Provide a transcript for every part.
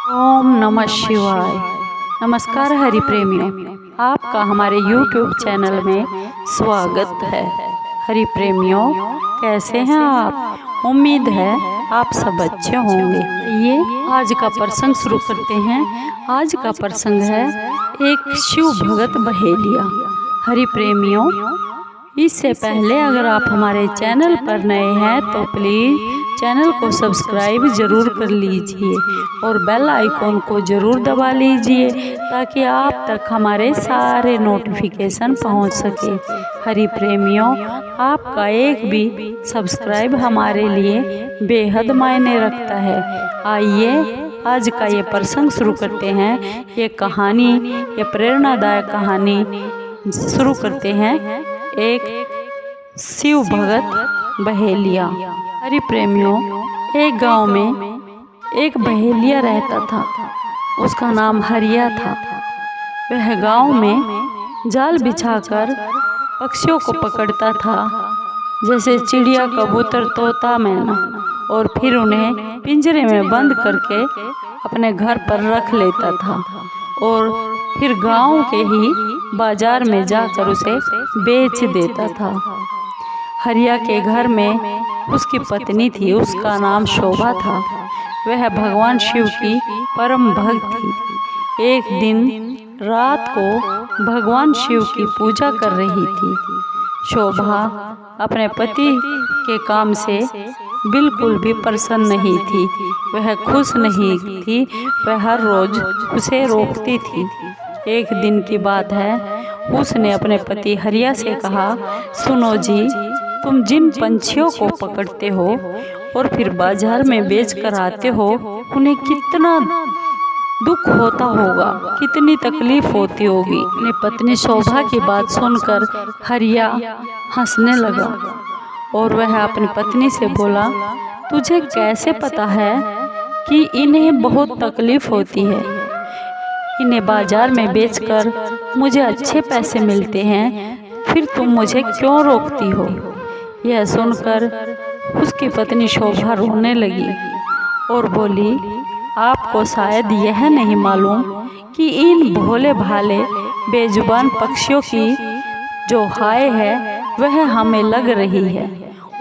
ओम नमः शिवाय। नमस्कार हरि प्रेमियों, आपका हमारे YouTube चैनल में स्वागत है। हरि प्रेमियों, कैसे हैं आप? उम्मीद है आप सब अच्छे होंगे। ये आज का प्रसंग शुरू करते हैं। आज का प्रसंग है एक शिव भगत बहेलिया। हरि प्रेमियों, इससे पहले अगर आप हमारे चैनल पर नए हैं तो प्लीज़ चैनल को सब्सक्राइब ज़रूर कर लीजिए और बेल आइकॉन को ज़रूर दबा लीजिए ताकि आप तक हमारे सारे नोटिफिकेशन पहुंच सके। हरि प्रेमियों, आपका एक भी सब्सक्राइब हमारे लिए बेहद मायने रखता है। आइए आज का ये प्रसंग शुरू करते हैं। ये कहानी, ये प्रेरणादायक कहानी शुरू करते हैं। एक शिव भगत बहेलिया। हरि प्रेमियों, एक गांव में एक बहेलिया रहता था। उसका नाम हरिया था। वह गांव में जाल बिछाकर पक्षियों को पकड़ता था, जैसे चिड़िया, कबूतर, तोता, मैना, और फिर उन्हें पिंजरे में बंद करके अपने घर पर रख लेता था और फिर गांव के ही बाजार में जाकर उसे बेच देता था। हरिया के घर में उसकी पत्नी थी, उसका नाम शोभा था। वह भगवान शिव की परम भक्त थी। एक दिन रात को भगवान शिव की पूजा कर रही थी। शोभा अपने पति के काम से बिल्कुल भी प्रसन्न नहीं थी। वह खुश नहीं थी। वह हर रोज उसे रोकती थी। एक दिन की बात है, उसने अपने पति हरिया से कहा, सुनो जी, तुम जिन पंछियों को पकड़ते हो और फिर बाजार में बेच कर आते हो, उन्हें कितना दुख होता होगा, कितनी तकलीफ होती होगी। अपनी पत्नी शोभा की बात सुनकर हरिया हंसने लगा और वह अपनी पत्नी से बोला, तुझे कैसे पता है कि इन्हें बहुत तकलीफ होती है? इन्हें बाजार में बेचकर मुझे अच्छे पैसे मिलते हैं, फिर तुम मुझे क्यों रोकती हो? यह सुनकर उसकी पत्नी शोभा रोने लगी और बोली, आपको शायद यह नहीं मालूम कि इन भोले भाले बेजुबान पक्षियों की जो हाय है वह हमें लग रही है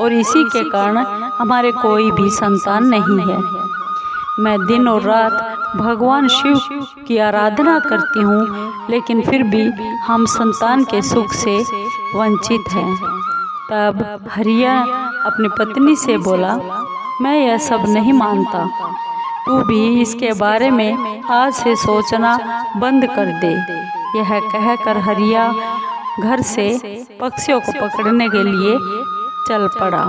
और इसी के कारण हमारे कोई भी संतान नहीं है। मैं दिन और रात भगवान शिव की आराधना करती हूँ, लेकिन फिर भी हम संतान के सुख से वंचित हैं। तब हरिया अपनी पत्नी से बोला, मैं यह सब नहीं मानता, तू भी इसके बारे में आज से सोचना बंद कर दे। यह कहकर हरिया घर से पक्षियों को पकड़ने के लिए चल पड़ा।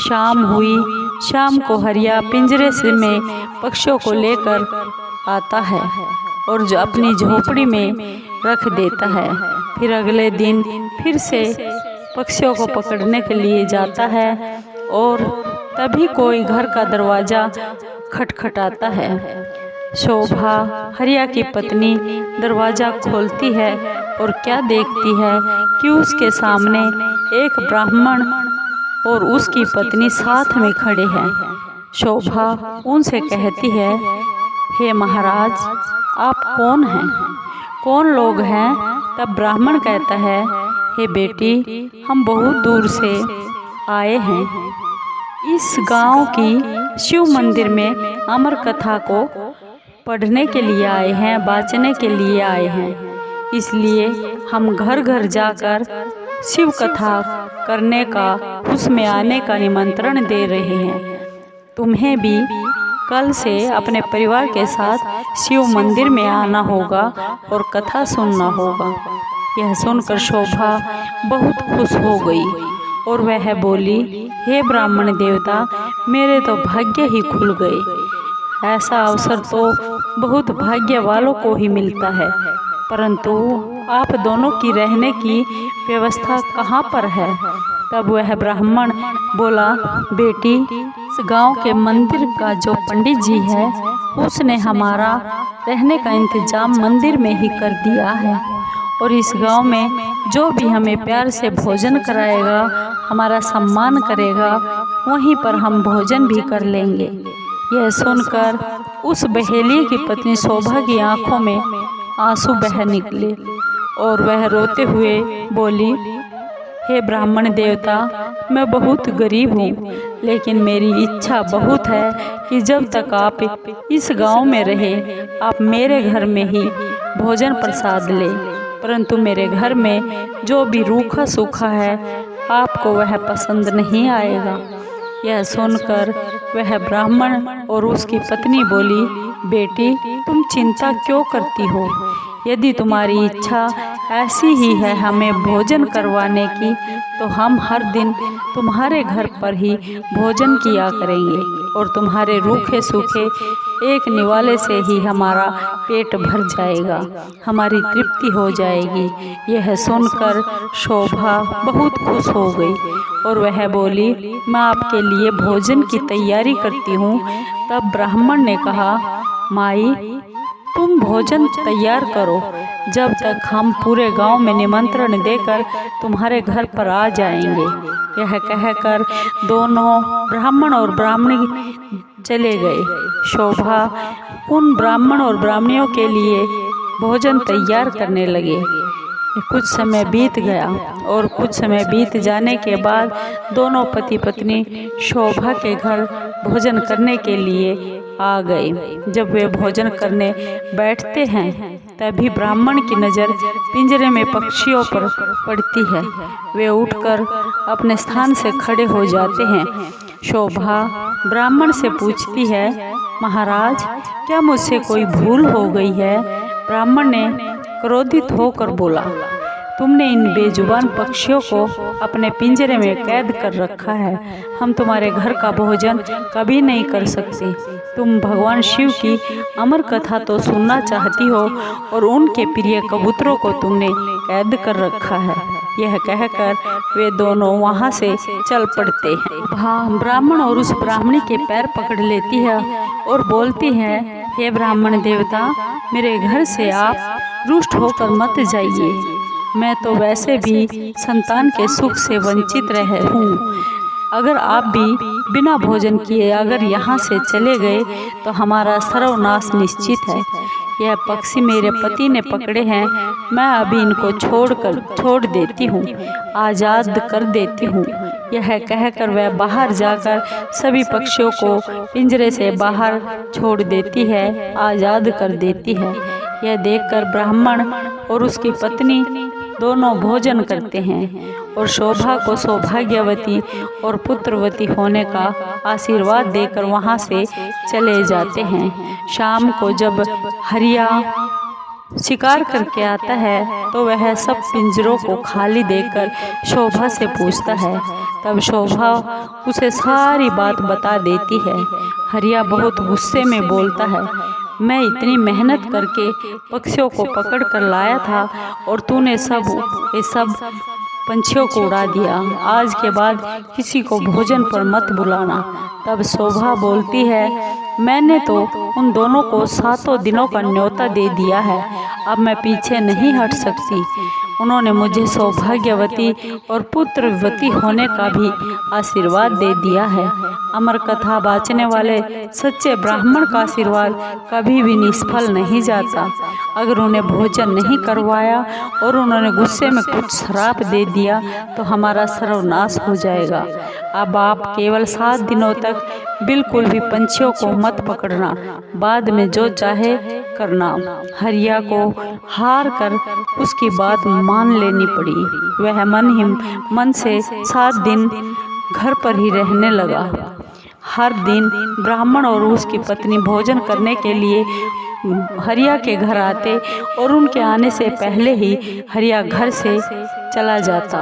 शाम हुई। शाम को हरिया पिंजरे से में पक्षियों को लेकर आता है और जो अपनी झोपड़ी में रख देता है। फिर अगले दिन फिर से पक्षियों को पकड़ने के लिए जाता है और तभी कोई घर का दरवाज़ा खटखटाता है। शोभा, हरिया की पत्नी, दरवाज़ा खोलती है और क्या देखती है कि उसके सामने एक ब्राह्मण और उसकी पत्नी साथ में खड़े हैं। शोभा उनसे कहती है, हे महाराज, आप कौन हैं? कौन लोग हैं? तब ब्राह्मण कहता है, हे बेटी, हम बहुत दूर से आए हैं। इस गांव की शिव मंदिर में अमर कथा को पढ़ने के लिए आए हैं, बाँचने के लिए आए हैं। इसलिए हम घर घर जाकर शिव कथा करने का, उसमें आने का निमंत्रण दे रहे हैं। तुम्हें भी कल से अपने परिवार के साथ शिव मंदिर में आना होगा और कथा सुनना होगा। यह सुनकर शोभा बहुत खुश हो गई और वह बोली, हे ब्राह्मण देवता, मेरे तो भाग्य ही खुल गए। ऐसा अवसर तो बहुत भाग्य वालों को ही मिलता है, परंतु आप दोनों की रहने की व्यवस्था कहाँ पर है? तब वह ब्राह्मण बोला, बेटी, इस गांव के मंदिर का जो पंडित जी है, उसने हमारा रहने का इंतजाम मंदिर में ही कर दिया है और इस गांव में जो भी हमें प्यार से भोजन कराएगा, हमारा सम्मान करेगा, वहीं पर हम भोजन भी कर लेंगे। यह सुनकर उस बहेलिए की पत्नी शोभा की आंखों में आंसू बह निकले और वह रोते हुए बोली, हे ब्राह्मण देवता, मैं बहुत गरीब हूँ, लेकिन मेरी इच्छा बहुत है कि जब तक आप इस गांव में रहे आप मेरे घर में ही भोजन प्रसाद ले, परंतु मेरे घर में जो भी रूखा सूखा है आपको वह पसंद नहीं आएगा। यह सुनकर वह ब्राह्मण और उसकी पत्नी बोली, बेटी तुम चिंता क्यों करती हो? यदि तुम्हारी इच्छा ऐसी ही है हमें भोजन करवाने की, तो हम हर दिन तुम्हारे घर पर ही भोजन किया करेंगे और तुम्हारे रूखे सूखे एक निवाले से ही हमारा पेट भर जाएगा, हमारी तृप्ति हो जाएगी। यह सुनकर शोभा बहुत खुश हो गई और वह बोली, मैं आपके लिए भोजन की तैयारी करती हूँ। तब ब्राह्मण ने कहा, माई तुम भोजन तैयार करो, जब तक हम पूरे गांव में निमंत्रण देकर तुम्हारे घर पर आ जाएंगे। यह कहकर दोनों ब्राह्मण और ब्राह्मणी चले गए। शोभा उन ब्राह्मण और ब्राह्मणियों के लिए भोजन तैयार करने लगे। कुछ समय बीत गया और कुछ समय बीत जाने के बाद दोनों पति पत्नी शोभा के घर भोजन करने के लिए आ गए। जब वे भोजन करने बैठते हैं तभी ब्राह्मण की नज़र पिंजरे में पक्षियों पर पड़ती है। वे उठकर अपने स्थान से खड़े हो जाते हैं। शोभा ब्राह्मण से पूछती है, महाराज क्या मुझसे कोई भूल हो गई है? ब्राह्मण ने क्रोधित होकर बोला, तुमने इन बेजुबान पक्षियों को अपने पिंजरे में कैद कर रखा है। हम तुम्हारे घर का भोजन कभी नहीं कर सकते। तुम भगवान शिव की अमर कथा तो सुनना चाहती हो और उनके प्रिय कबूतरों को तुमने कैद कर रखा है। यह कहकर वे दोनों वहाँ से चल पड़ते हैं। ब्राह्मण और उस ब्राह्मणी के पैर पकड़ लेती है और बोलती है, हे ब्राह्मण देवता, मेरे घर से आप रुष्ट होकर मत जाइए। मैं तो वैसे भी संतान के सुख से वंचित रह हूँ। अगर आप भी बिना भोजन किए अगर यहाँ से चले गए तो हमारा सर्वनाश निश्चित है। यह पक्षी मेरे पति ने पकड़े हैं, मैं अभी इनको छोड़ देती हूँ, आज़ाद कर देती हूँ। यह कहकर वह बाहर जाकर सभी पक्षियों को पिंजरे से बाहर छोड़ देती है, आज़ाद कर देती है। यह देखकर ब्राह्मण और उसकी पत्नी दोनों भोजन करते हैं और शोभा को सौभाग्यवती और पुत्रवती होने का आशीर्वाद देकर वहां से चले जाते हैं। शाम को जब हरिया शिकार करके आता है तो वह सब पिंजरों को खाली देखकर शोभा से पूछता है। तब शोभा उसे सारी बात बता देती है। हरिया बहुत गुस्से में बोलता है, मैं इतनी मेहनत करके पक्षियों को पकड़ कर लाया था और तूने ये सब पंछियों को उड़ा दिया। आज के बाद किसी को भोजन पर मत बुलाना। तब शोभा बोलती है, मैंने तो उन दोनों को 7 दिनों का न्योता दे दिया है, अब मैं पीछे नहीं हट सकती। उन्होंने मुझे सौभाग्यवती और पुत्रवती होने का भी आशीर्वाद दे दिया है। अमर कथा बाँचने वाले सच्चे ब्राह्मण का आशीर्वाद कभी भी निष्फल नहीं जाता। अगर उन्हें भोजन नहीं करवाया और उन्होंने गुस्से में कुछ श्राप दे दिया तो हमारा सर्वनाश हो जाएगा। अब आप केवल 7 दिनों तक बिल्कुल भी पंछियों को मत पकड़ना, बाद में जो चाहे करना। हरिया को हार कर उसकी बात मान लेनी पड़ी। वह मन से 7 दिन घर पर ही रहने लगा। हर दिन ब्राह्मण और उसकी पत्नी भोजन करने के लिए हरिया के घर आते और उनके आने से पहले ही हरिया घर से चला जाता।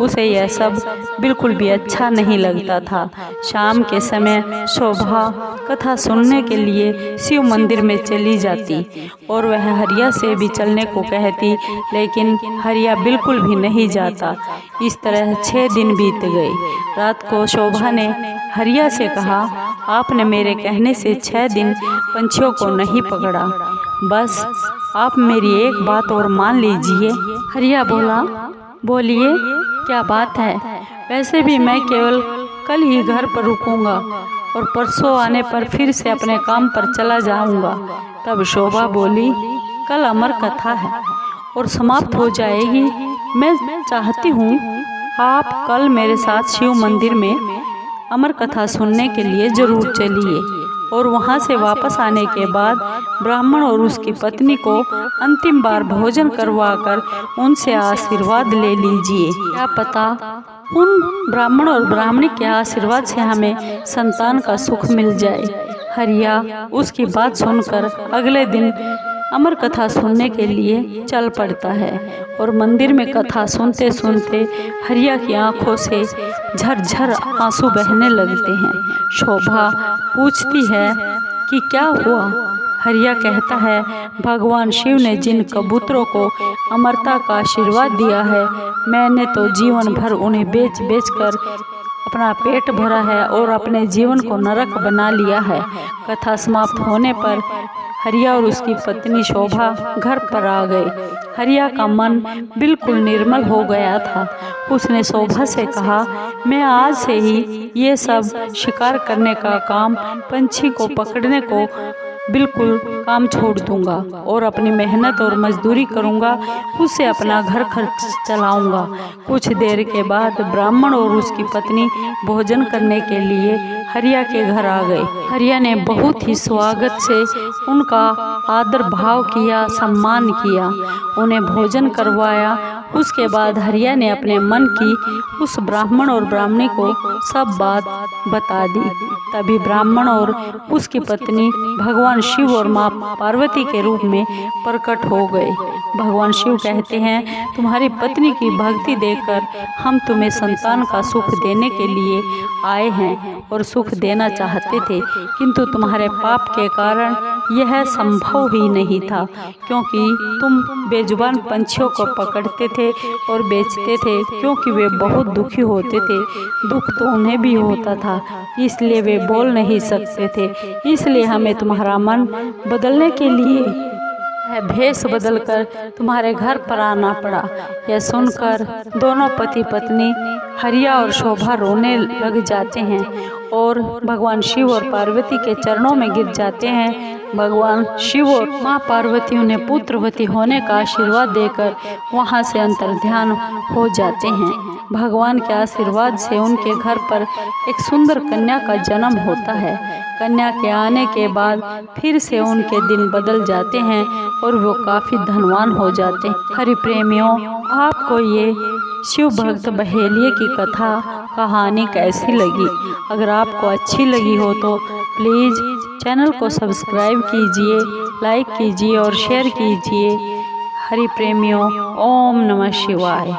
उसे यह सब बिल्कुल भी अच्छा नहीं लगता था। शाम के समय शोभा कथा सुनने के लिए शिव मंदिर में चली जाती और वह हरिया से भी चलने को कहती, लेकिन हरिया बिल्कुल भी नहीं जाता। इस तरह 6 दिन बीत गए। रात को शोभा ने हरिया से कहा, आपने मेरे कहने से 6 दिन पंछियों को नहीं पकड़ा, बस आप मेरी एक बात और मान लीजिए। हरिया बोला, बोलिए क्या बात है? वैसे भी मैं केवल कल ही घर पर रुकूंगा और परसों आने पर फिर से अपने काम पर चला जाऊंगा। तब शोभा बोली, कल अमर कथा है और समाप्त हो जाएगी। मैं चाहती हूँ आप कल मेरे साथ शिव मंदिर में अमर कथा सुनने के लिए जरूर चलिए और वहाँ से वापस आने के बाद ब्राह्मण और उसकी पत्नी को अंतिम बार भोजन करवाकर उनसे आशीर्वाद ले लीजिए। क्या पता उन ब्राह्मण और ब्राह्मणी के आशीर्वाद से हमें संतान का सुख मिल जाए। हरिया उसकी बात सुनकर अगले दिन अमर कथा सुनने के लिए चल पड़ता है और मंदिर में कथा सुनते सुनते हरिया की आंखों से झरझर आंसू बहने लगते हैं। शोभा पूछती है कि क्या हुआ। हरिया कहता है, भगवान शिव ने जिन कबूतरों को अमरता का आशीर्वाद दिया है, मैंने तो जीवन भर उन्हें बेच बेच कर अपना पेट भरा है और अपने जीवन को नरक बना लिया है। कथा समाप्त होने पर हरिया और उसकी पत्नी शोभा घर पर आ गए। हरिया का मन बिल्कुल निर्मल हो गया था। उसने शोभा से कहा, मैं आज से ही ये सब शिकार करने का काम, पंछी को पकड़ने को बिल्कुल काम छोड़ दूंगा और अपनी मेहनत और मजदूरी करूंगा, उससे अपना घर खर्च चलाऊंगा। कुछ देर के बाद ब्राह्मण और उसकी पत्नी भोजन करने के लिए हरिया के घर आ गए। हरिया ने बहुत ही स्वागत से उनका आदर भाव किया, सम्मान किया, उन्हें भोजन करवाया। उसके बाद हरिया ने अपने मन की उस ब्राह्मण और ब्राह्मणी को सब बात बता दी। तभी ब्राह्मण और उसकी पत्नी भगवान शिव और माँ पार्वती के रूप में प्रकट हो गए। भगवान शिव कहते हैं, तुम्हारी पत्नी की भक्ति देखकर हम तुम्हें संतान का सुख देने के लिए आए हैं और सुख देना चाहते थे, किंतु तुम्हारे पाप के कारण यह संभव ही नहीं था, क्योंकि तुम बेजुबान पंछियों को पकड़ते थे और बेचते थे, क्योंकि वे बहुत दुखी होते थे। दुख तो उन्हें भी होता था, इसलिए वे बोल नहीं सकते थे। इसलिए हमें तुम्हारा मन बदलने के लिए भेष बदलकर तुम्हारे घर पर आना पड़ा। यह सुनकर दोनों पति पत्नी हरिया और शोभा रोने लग जाते हैं और भगवान शिव और पार्वती के चरणों में गिर जाते हैं। भगवान शिव और माँ पार्वती उन्हें पुत्रवती होने का आशीर्वाद देकर वहाँ से अंतर्ध्यान हो जाते हैं। भगवान के आशीर्वाद से उनके घर पर एक सुंदर कन्या का जन्म होता है। कन्या के आने के बाद फिर से उनके दिन बदल जाते हैं और वो काफ़ी धनवान हो जाते हैं। हरि प्रेमियों, आपको ये शिव भक्त बहेलिये की कथा कहानी कैसी लगी? अगर आपको अच्छी लगी हो तो प्लीज़ चैनल को सब्सक्राइब कीजिए, लाइक कीजिए और शेयर कीजिए। हरि प्रेमियों, ओम नमः शिवाय।